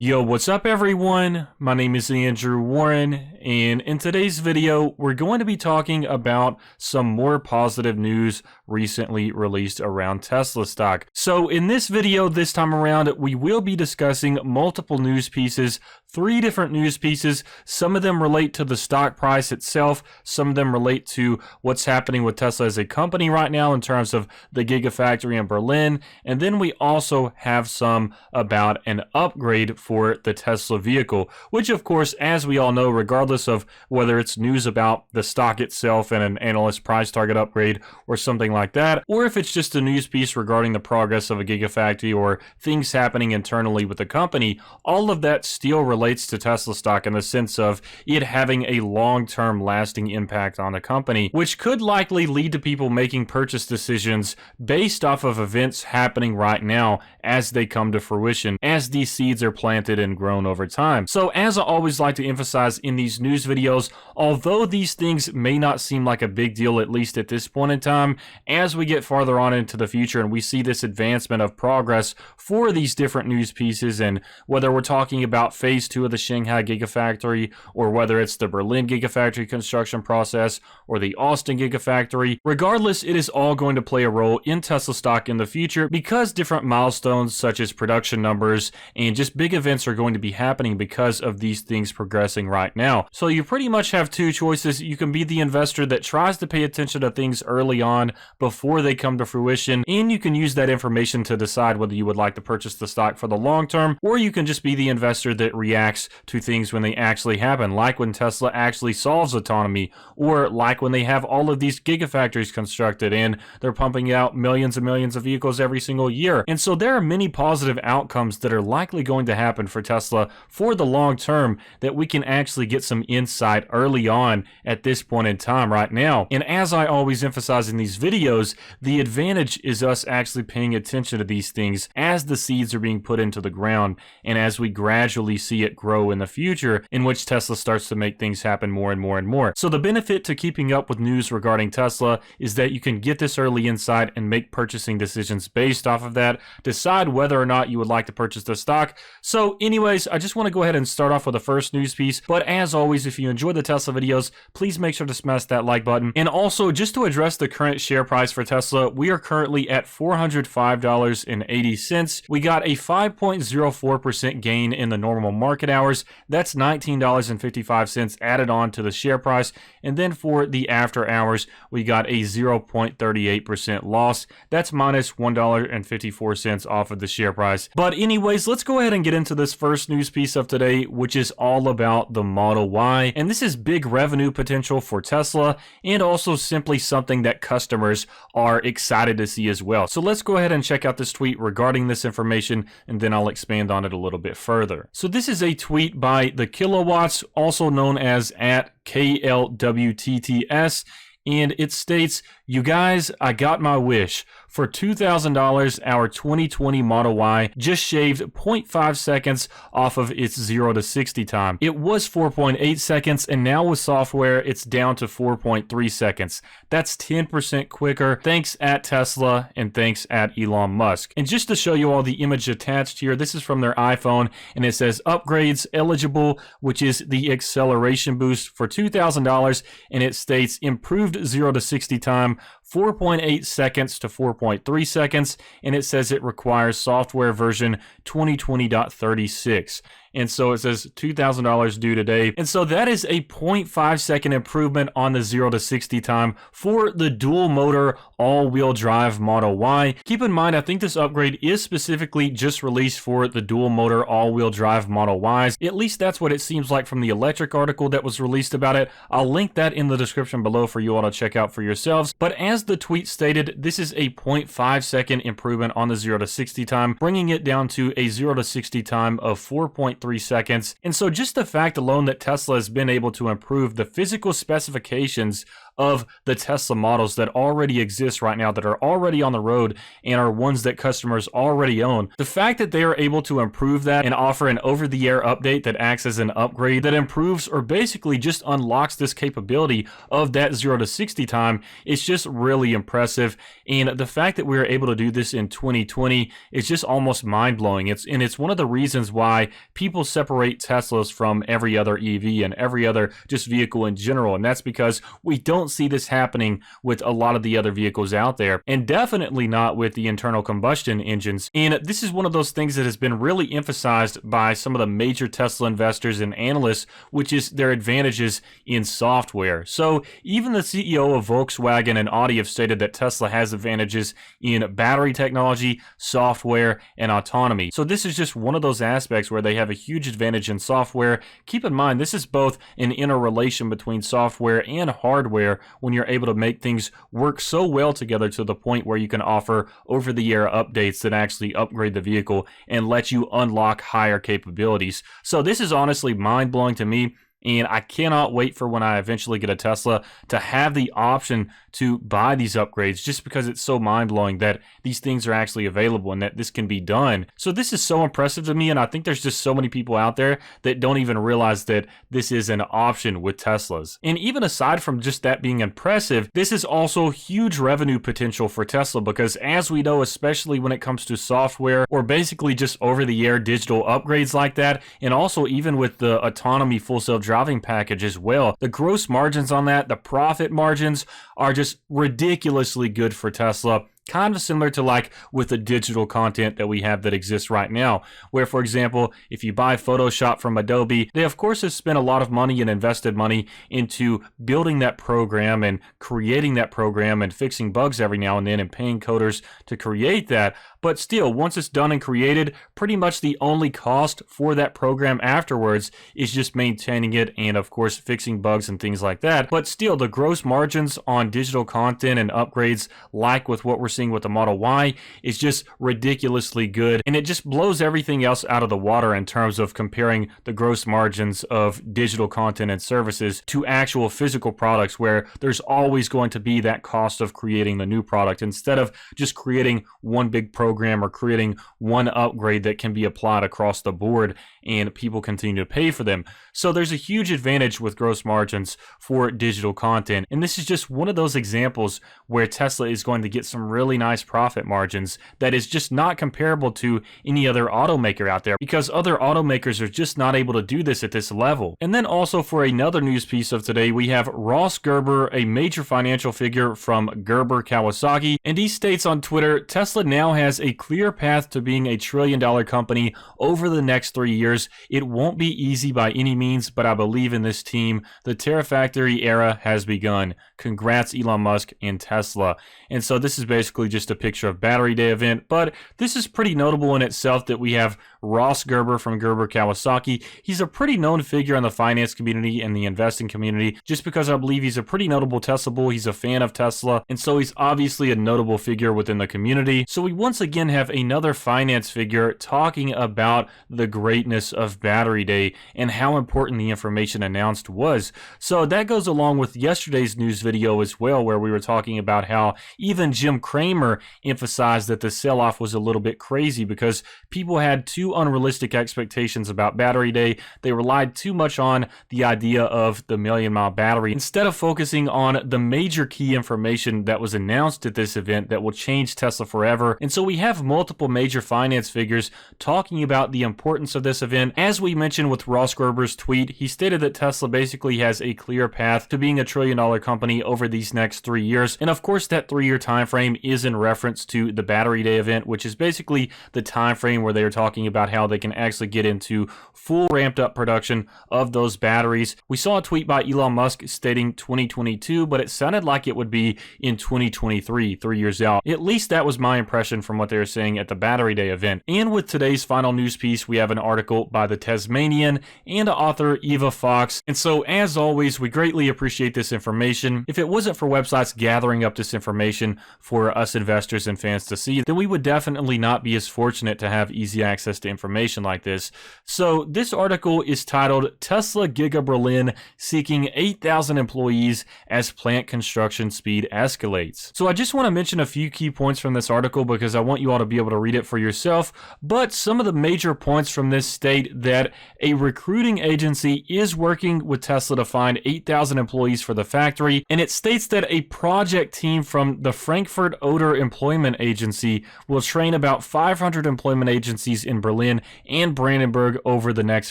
Yo, what's up everyone? My name is Andrew Warren, and in today's video, we're going to be talking about some more positive news recently released around Tesla stock. So in this video this time around, we will be discussing multiple news pieces, 3 different news pieces. Some of them relate to the stock price itself, some of them relate to what's happening with Tesla as a company right now in terms of the Gigafactory in Berlin, and then we also have some about an upgrade for the Tesla vehicle, which of course, as we all know, regardless of whether it's news about the stock itself and an analyst price target upgrade or something like that, or if it's just a news piece regarding the progress of a Gigafactory or things happening internally with the company, all of that still relates to Tesla stock in the sense of it having a long-term lasting impact on the company, which could likely lead to people making purchase decisions based off of events happening right now as they come to fruition, as these seeds are planted and grown over time. So as I always like to emphasize in these news videos, although these things may not seem like a big deal, at least at this point in time, as we get farther on into the future and we see this advancement of progress for these different news pieces, and whether we're talking about phase 2 of the Shanghai Gigafactory, or whether it's the Berlin Gigafactory construction process, or the Austin Gigafactory, regardless, it is all going to play a role in Tesla stock in the future because different milestones such as production numbers and just big events are going to be happening because of these things progressing right now. So you pretty much have 2 choices. You can be the investor that tries to pay attention to things early on before they come to fruition, and you can use that information to decide whether you would like to purchase the stock for the long term, or you can just be the investor that reacts to things when they actually happen, like when Tesla actually solves autonomy, or like when they have all of these gigafactories constructed and they're pumping out millions and millions of vehicles every single year. And so there are many positive outcomes that are likely going to happen for Tesla for the long term that we can actually get some insight early on at this point in time right now. And as I always emphasize in these videos, the advantage is us actually paying attention to these things as the seeds are being put into the ground and as we gradually see it grow in the future, in which Tesla starts to make things happen more and more and more. So the benefit to keeping up with news regarding Tesla is that you can get this early insight and make purchasing decisions based off of that, decide whether or not you would like to purchase the stock. So anyways, I just want to go ahead and start off with the first news piece, but as always, if you enjoy the Tesla videos, please make sure to smash that like button. And also, just to address the current share price for Tesla, we are currently at $405.80. We got a 5.04% gain in the normal market hours. That's $19.55 added on to the share price. And then for the after hours, we got a 0.38% loss. That's minus $1.54 off of the share price. But anyways, let's go ahead and get into this first news piece of today, which is all about the Model Y. And this is big revenue potential for Tesla, and also simply something that customers are excited to see as well. So let's go ahead and check out this tweet regarding this information, and then I'll expand on it a little bit further. So this is a tweet by the Kilowatts, also known as at KLWTTS, and it states, "You guys, I got my wish. For $2,000, our 2020 Model Y just shaved 0.5 seconds off of its 0 to 60 time. It was 4.8 seconds, and now with software, it's down to 4.3 seconds. That's 10% quicker. Thanks at Tesla, and thanks at Elon Musk." And just to show you all the image attached here, this is from their iPhone, and it says upgrades eligible, which is the acceleration boost for $2,000, and it states improved 0 to 60 time, 4.8 seconds to 4.3 seconds, and it says it requires software version 2020.36. And so it says $2,000 due today. And so that is a 0.5 second improvement on the 0 to 60 time for the dual motor all-wheel drive Model Y. Keep in mind, I think this upgrade is specifically just released for the dual motor all-wheel drive Model Ys. At least that's what it seems like from the electric article that was released about it. I'll link that in the description below for you all to check out for yourselves. But as the tweet stated, this is a 0.5 second improvement on the 0 to 60 time, bringing it down to a 0 to 60 time of 4.3 seconds. And so just the fact alone that Tesla has been able to improve the physical specifications of the Tesla models that already exist right now, that are already on the road and are ones that customers already own. The fact that they are able to improve that and offer an over-the-air update that acts as an upgrade that improves or basically just unlocks this capability of that 0 to 60 time is just really impressive. And the fact that we are able to do this in 2020 is just almost mind-blowing. It's one of the reasons why people separate Teslas from every other EV and every other just vehicle in general, and that's because we don't see this happening with a lot of the other vehicles out there, and definitely not with the internal combustion engines. And this is one of those things that has been really emphasized by some of the major Tesla investors and analysts, which is their advantages in software. So even the CEO of Volkswagen and Audi have stated that Tesla has advantages in battery technology, software, and autonomy. So this is just one of those aspects where they have a huge advantage in software. Keep in mind, this is both an interrelation between software and hardware when you're able to make things work so well together to the point where you can offer over-the-air updates that actually upgrade the vehicle and let you unlock higher capabilities. So this is honestly mind-blowing to me. And I cannot wait for when I eventually get a Tesla to have the option to buy these upgrades, just because it's so mind-blowing that these things are actually available and that this can be done. So this is so impressive to me, and I think there's just so many people out there that don't even realize that this is an option with Teslas. And even aside from just that being impressive, this is also huge revenue potential for Tesla, because as we know, especially when it comes to software or basically just over-the-air digital upgrades like that, and also even with the autonomy full self-driving package as well, the gross margins on that, the profit margins are just ridiculously good for Tesla. Kind of similar to like with the digital content that we have that exists right now, where, for example, if you buy Photoshop from Adobe, they of course have spent a lot of money and invested money into building that program and creating that program and fixing bugs every now and then and paying coders to create that. But still, once it's done and created, pretty much the only cost for that program afterwards is just maintaining it and, of course, fixing bugs and things like that. But still, the gross margins on digital content and upgrades, like with what we're seeing with the Model Y, is just ridiculously good. And it just blows everything else out of the water in terms of comparing the gross margins of digital content and services to actual physical products, where there's always going to be that cost of creating the new product instead of just creating one big program or creating one upgrade that can be applied across the board and people continue to pay for them. So there's a huge advantage with gross margins for digital content. And this is just one of those examples where Tesla is going to get some really nice profit margins that is just not comparable to any other automaker out there, because other automakers are just not able to do this at this level. And then also, for another news piece of today, we have Ross Gerber, a major financial figure from Gerber Kawasaki, and he states on Twitter, Tesla now has a clear path to being a $1 trillion company over the next 3 years. It won't be easy by any means, but I believe in this team. The Terafactory era has begun. Congrats, Elon Musk and Tesla. And so this is basically just a picture of Battery Day event, but this is pretty notable in itself that we have Ross Gerber from Gerber Kawasaki. He's a pretty known figure in the finance community and the investing community, just because I believe he's a pretty notable Tesla bull. He's a fan of Tesla, and so he's obviously a notable figure within the community. So we once again have another finance figure talking about the greatness of Battery Day and how important the information announced was. So that goes along with yesterday's news video as well, where we were talking about how even Jim Cramer emphasized that the sell-off was a little bit crazy because people had too unrealistic expectations about Battery Day. They relied too much on the idea of the million-mile battery instead of focusing on the major key information that was announced at this event that will change Tesla forever. And so we have multiple major finance figures talking about the importance of this event. As we mentioned with Ross Gerber's tweet, he stated that Tesla basically has a clear path to being a $1 trillion company over these next 3 years. And of course, that 3-year time frame is in reference to the Battery Day event, which is basically the time frame where they are talking about how they can actually get into full ramped up production of those batteries. We saw a tweet by Elon Musk stating 2022, but it sounded like it would be in 2023, 3 years out. At least that was my impression from what they were saying at the Battery Day event. And with today's final news piece, we have an article by the Tasmanian and author Eva Fox. And so, as always, we greatly appreciate this information. If it wasn't for websites gathering up this information for us investors and fans to see, then we would definitely not be as fortunate to have easy access to information like this. So this article is titled Tesla Giga Berlin Seeking 8,000 Employees as Plant Construction Speed Escalates. So I just want to mention a few key points from this article because I want you all to be able to read it for yourself, but some of the major points from this state that a recruiting agency is working with Tesla to find 8,000 employees for the factory, and it states that a project team from the Frankfurt Oder Employment Agency will train about 500 employment agencies in Berlin and Brandenburg over the next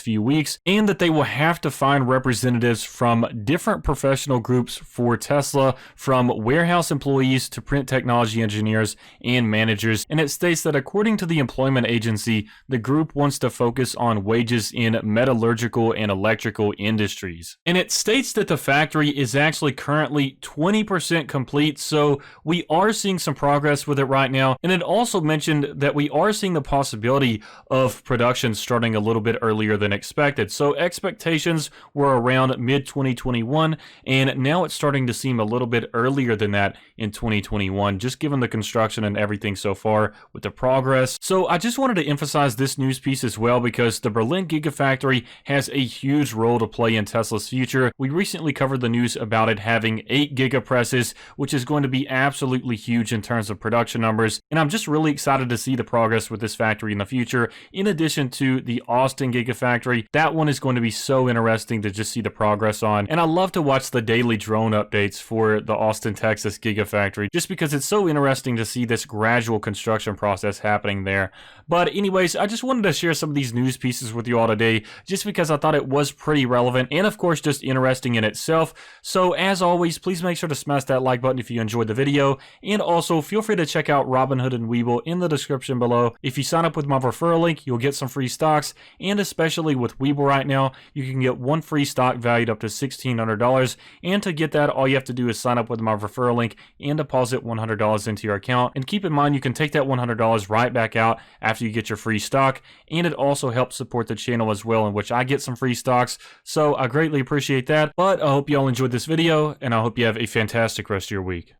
few weeks, and that they will have to find representatives from different professional groups for Tesla, from warehouse employees to print technology engineers and managers. And it states that according to the employment agency, the group wants to focus on wages in metallurgical and electrical industries. And it states that the factory is actually currently 20% complete, so we are seeing some progress with it right now. And it also mentioned that we are seeing the possibility of production starting a little bit earlier than expected. So expectations were around mid-2021, and now it's starting to seem a little bit earlier than that in 2021, just given the construction and everything so far with the progress. So I just wanted to emphasize this news piece as well because the Berlin Gigafactory has a huge role to play in Tesla's future. We recently covered the news about it having 8 Giga presses, which is going to be absolutely huge in terms of production numbers, and I'm just really excited to see the progress with this factory in the future. In addition to the Austin Gigafactory, that one is going to be so interesting to just see the progress on, and I love to watch the daily drone updates for the Austin, Texas Gigafactory just because it's so interesting to see this gradual construction process happening there. But anyways, I just wanted to share some of these news pieces with you all today just because I thought it was pretty relevant and of course just interesting in itself. So as always, please make sure to smash that like button if you enjoyed the video, and also feel free to check out Robinhood and Webull in the description below. If you sign up with my referral link, you'll get some free stocks, and especially with Webull right now, you can get one free stock valued up to $1,600, and to get that, all you have to do is sign up with my referral link and deposit $100 into your account. And keep in mind, you can take that $100 right back out after you get your free stock, and it also helps support the channel as well, in which I get some free stocks, so I greatly appreciate that. But I hope you all enjoyed this video, and I hope you have a fantastic rest of your week.